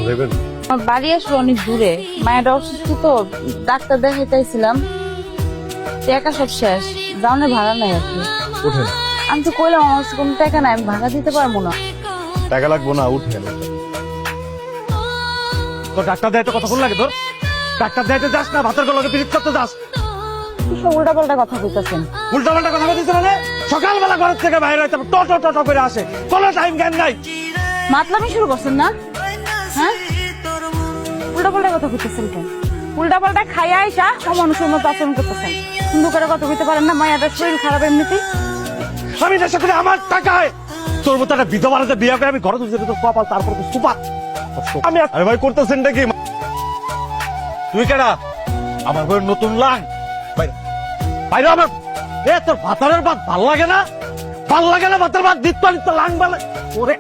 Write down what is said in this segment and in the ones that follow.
যাবেন? আমার বাড়ি আসলে অনেক দূরে, মায়ের অসুস্থ তো, ডাক্তার দেখাইতেছিলাম, টাকা সব শেষ, যাওয়ার ভাড়া নাই আর কি। উঠেন। আমি তো কইলাম আমার কাছে কোনো টাকা নাই, আমি ভাড়া দিতে পারবো না। টাকা লাগবো না, উঠেন। তো ডাক্তার দেয় তো কতক্ষণ লাগে তোর? ডাক্তার দেয়তে যাস না, ভাতের গলাকে পিরিত করতে যাস। কি সব উল্টাপাল্টা কথা কইতাছেন? উল্টাপাল্টা কথা বলছিস মানে? সকালবেলা ঘর থেকে বাইরে হইতে টো করে আসে, কোনো টাইম জ্ঞান নাই। মাতলামি শুরু করছেন না? হ্যাঁ, উল্টাপাল্টা কথা কইতেছেন কেন? উল্টাপাল্টা খাইয়া আইসা অমানুষের মতো আচরণ করতেছেন। সুন্দর করে কথা কইতে পারেন না? মায়ের শরীর খারাপ এমনিতেই। আমি নেশা করে আমার টাকায় তোর মতো একটা বিধবাতে বিয়ে করে আমি ঘরে তুলছি, তোর কপাল, তারপর তো সুপার। আমি আরে ভাই করতেছেনটা কি? তুই কেডা? আমার ঘরে নতুন লাং বাইরে আমার। এ তোর ভাতারের ভাত ভাল লাগে না? ভাল লাগে না ভাতের ভাত? নিত্য লাং বলে ওরে।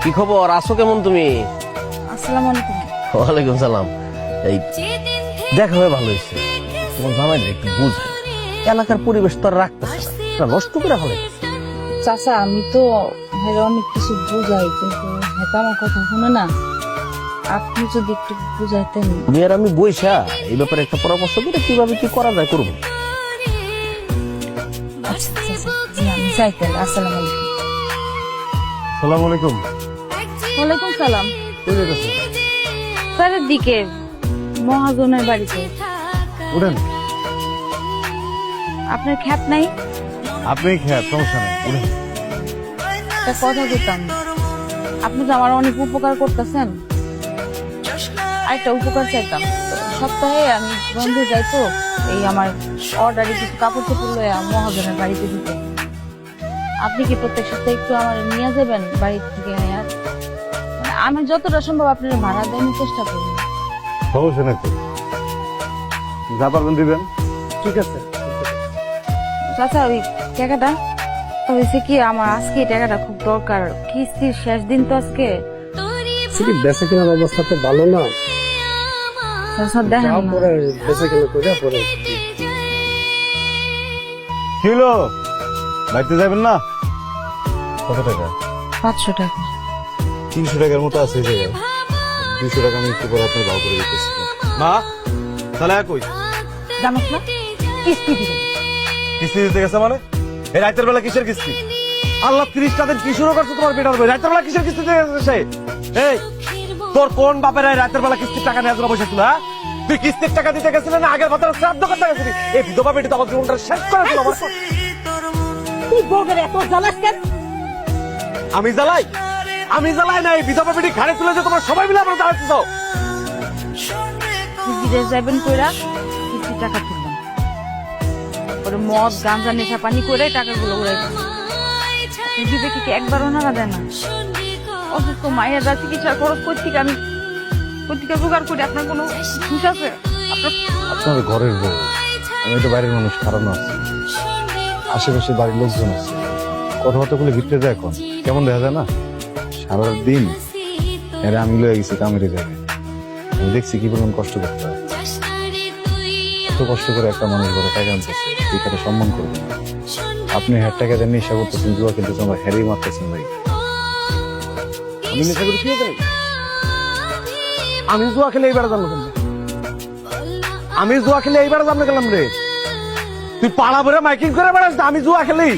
কি খবর, আছো কেমন তুমি? আসসালামু আলাইকুম। ওয়ালাইকুম সালাম। এই দেখা হয়ে ভালো হয়েছে। তোমার জামাই একটু বুঝাই, এলাকার পরিবেশ তো আর রাখতেছে না, নষ্ট করে ভালো। চাচা, আমি তো অনেক কিছু বুঝাই, কিন্তু হয়তো আমার কথা শুনে না। আপনি যদি একটু বুঝাইতেন। তুমি আর আমি বইসা এই ব্যাপারে একটা পরামর্শ করে কিভাবে কি করা যায় করবো। আচ্ছা চাচা, জি আমি চাইতেন। আসসালামু আলাইকুম। সালাম আলাইকুম। ওয়ালাইকুম সালাম। কই যাইতেছেন? স্যারের দিকে, মহাজনের বাড়িতে। উঠেন। আপনার খ্যাত নাই? আপনি খেয়ে সমস্যা নেই, উঠেন। একটা কথা দিতাম, আপনি তো আমার অনেক উপকার করতেছেন, আরেকটা উপকার চাইতাম। সপ্তাহে আমি বন্ধু যাই তো, এই আমার অর্ডারে কিছু কাপড় চোপড় লয়ে মহাজনের বাড়িতে দিতে। আপনি কি প্রত্যেক সপ্তাহে একটু আমার নিয়ে যাবেন বাড়ি থেকে? আর আমি যতটা সম্ভব আপনার ভাড়া দেওয়ার চেষ্টা করব। সমস্যা নেই তো, যা পারবেন দিবেন। ঠিক আছে। চাচা, ওই টাকাটা হয়েছে কি, আমার আজকে এই টাকাটা খুব দরকার। কিস্তির শেষ দিন তো আজকে। বেচা কেনার অবস্থা তো ভালো না। চাচা দেখেন না। বেচা কেনা করে পরে কি হলো, বাড়িতে যাবেন না? কত টাকা? 500 টাকা। 300 টাকার মতো আছে এই জায়গায়। 200 টাকা আমি একটু পরে আপনার ভাও করে দিতেছি। মা তাহলে কই জানোস না, কিস্তি দিবে। কিস্তি দিতে গেছে মানে? এই রাতের বেলা কিসের কিস্তি? আল্লাহ 30টা দিন কি শুরু করছে তোমার বেটার বই? রাতের বেলা কিসের কিস্তি দিয়ে গেছে সে? এই তোর কোন বাপের এই রাতের বেলা কিস্তির টাকা নেওয়ার জন্য বসেছিল? হ্যাঁ, তুই কিস্তির টাকা দিতে গেছিলি না আগের ভাতার শ্রাদ্ধ করতে গেছিলি? এই বিধবা বেটি তো আমার জীবনটা শেষ করে দিল। আমার তুই বউদের এত জ্বালাস কেন? আমি জ্বালাই? আমি জ্বালাই না, এই বিধবা বেটি ঘাড়ে তুলে যে তোমার সবাই মিলে আমরা জ্বালাচ্ছি। তো তুই বিদেশ যাবেন কইরা কিস্তির টাকা তুললাম, পরে মদ গাঁজা নেশা পানি করে টাকাগুলো উড়াই দিলাম। বিবেকে কি একবারও নাড়া দেয় না? অসুস্থ মায়ের চিকিৎসার খরচ কোথেকে আমি জোগাড় করি? আপনার কোনো হুঁশ আছে? আপনার ঘরের বউ, আমি তো বাইরের মানুষ, খারাপ না আছি, আশেপাশে বাড়ির লোকজন আছে, কথাবার্তা বলে ভিতরে যায় এখন কেমন দেখা যায় না? সারা দিন এরা আমি লয়ে গেছি কামের জায়গায়, আমি দেখছি কি পরিমাণ কষ্ট করতে হয়। এত কষ্ট করে একটা মানুষ ঘরে টাকা আনতেছে, এই টাকা সম্মান করবেন। আপনি হ্যার টাকা দেন, নেশা করতেছেন, জুয়া খেলতেছেন, আমার হ্যারেই মারতেছেন ভাই। আমি নেশা করে কি জানি? আমি জুয়া খেলে এইবার জানলো কেন? আমি জুয়া খেলে এইবার জানলো গেলাম রে? তুই পাড়া ভরে মাইকিং করে বেড়াস, আমি জুয়া খেলি?